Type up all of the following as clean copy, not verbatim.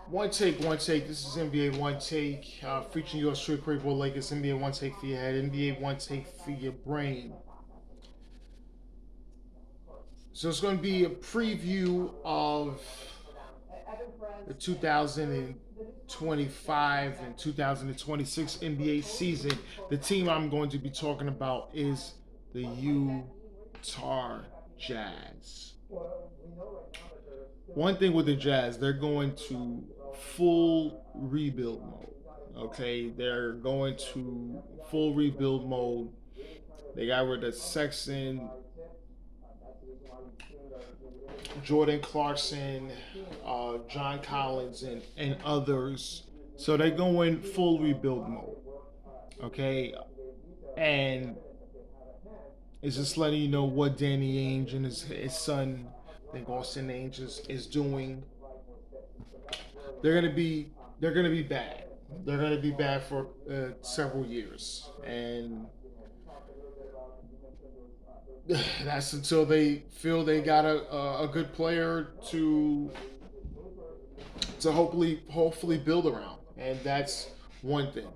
One take, one take. This is NBA One Take, featuring your straight great ball Lakers. NBA One Take for your head, NBA One Take for your brain. So it's going to be a preview of the 2025 and 2026 NBA season. The team I'm going to be talking about is the Utah Jazz. One thing with the Jazz, they're going to full rebuild mode. Okay, they're going to full rebuild mode. They got rid of Sexton, Jordan Clarkson, John Collins, and others. So they're going full rebuild mode. Okay, and it's just letting you know what Danny Ainge and his son, I think Austin Ainge is doing. They're gonna be they're gonna be bad. They're gonna be bad for several years, and that's until they feel they got a good player to hopefully build around, and that's one thing.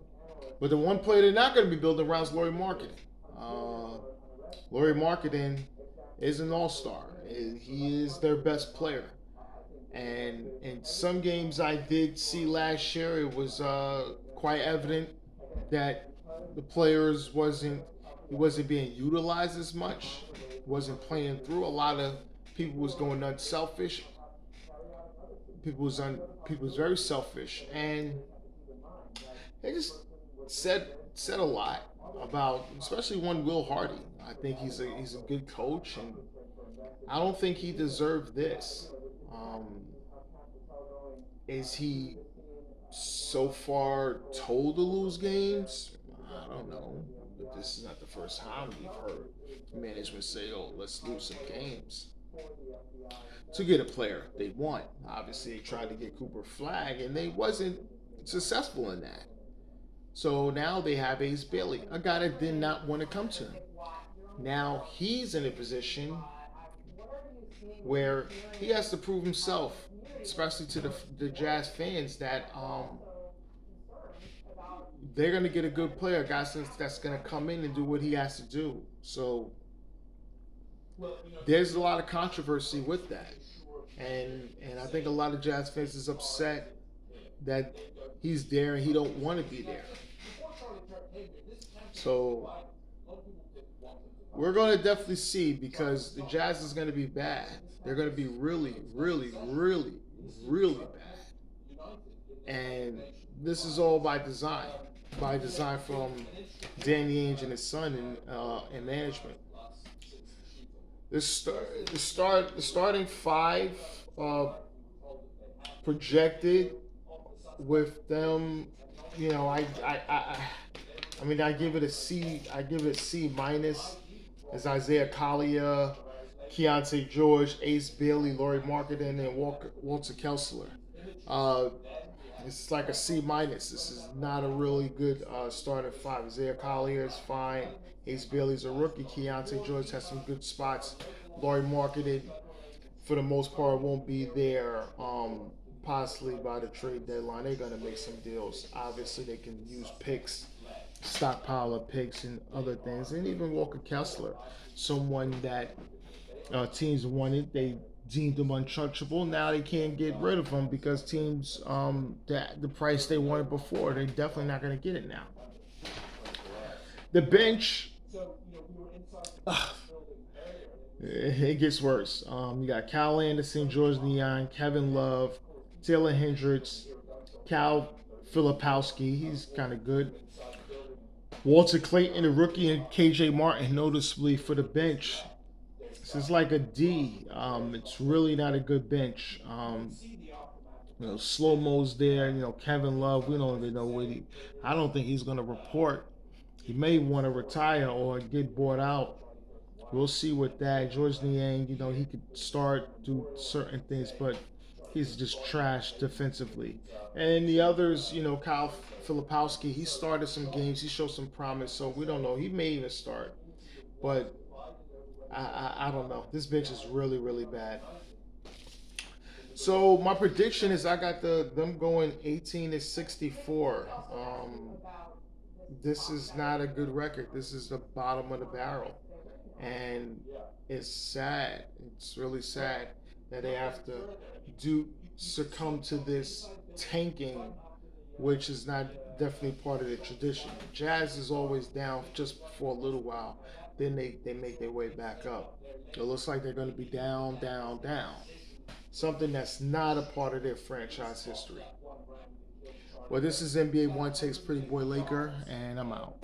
But the one player they're not going to be building around is Laurie Marketing. Uh, Laurie Marketing is an all-star. He is their best player. And in some games I did see last year, it was quite evident that the players wasn't he wasn't being utilized as much. Wasn't playing through. A lot of people was going unselfish. People was very selfish, and they just said a lot about, especially one Will Hardy. I think he's a good coach, and I don't think he deserved this. Um, is he so far told to lose games? I don't know, but this is not the first time we've heard management say, "Oh, let's lose some games to get a player they want." Obviously, they tried to get Cooper Flag, and they wasn't successful in that. So now they have Ace Bailey, a guy that did not want to come to him. Now he's in a position where he has to prove himself, especially to the Jazz fans, that they're going to get a good player, a guy that's going to come in and do what he has to do. So there's a lot of controversy with that, and I think a lot of Jazz fans is upset that he's there and he don't want to be there. So we're going to definitely see, because the Jazz is going to be bad. They're going to be really, really, really, really bad. And this is all by design from Danny Ainge and his son in management. The starting five uh, projected with them. You know, I mean, I give it a C. I give it a C minus. As Isaiah Collier, Keontae George, Ace Bailey, Laurie Marketing, and Walter Kessler. Uh, it's like a C minus. This is not a really good starting five. Isaiah Collier is fine. Ace Bailey's a rookie. Keontae George has some good spots. Laurie Marketing, for the most part, won't be there. Possibly by the trade deadline, they're gonna make some deals. Obviously, they can use picks, stockpile of picks, and other things, and even Walker Kessler, someone that teams wanted. They deemed him untouchable. Now they can't get rid of him because teams that the price they wanted before, they're definitely not going to get it now. The bench, it gets worse. You got Kyle Anderson, George Neon, Kevin Love, Taylor Hendricks, Cal Filipowski. He's kind of good. Walter Clayton, the rookie, and KJ Martin, noticeably for the bench. So it's like a D. It's really not a good bench. Slow mo's there. Kevin Love. We don't even know what he. I don't think he's going to report. He may want to retire or get bought out. We'll see with that. George Niang, he could start do certain things, but he's just trash defensively. And the others, Kyle Filipowski, he started some games. He showed some promise, so we don't know. He may even start, but I don't know. This bench is really, really bad. So my prediction is I got them going 18-64. This is not a good record. This is the bottom of the barrel, and it's sad. It's really sad that they have to do succumb to this tanking, which is not definitely part of the tradition. Jazz is always down just for a little while, then they make their way back up. It looks like they're going to be down, down, down. Something that's not a part of their franchise history. Well, this is NBA One Takes Pretty Boy Laker, and I'm out.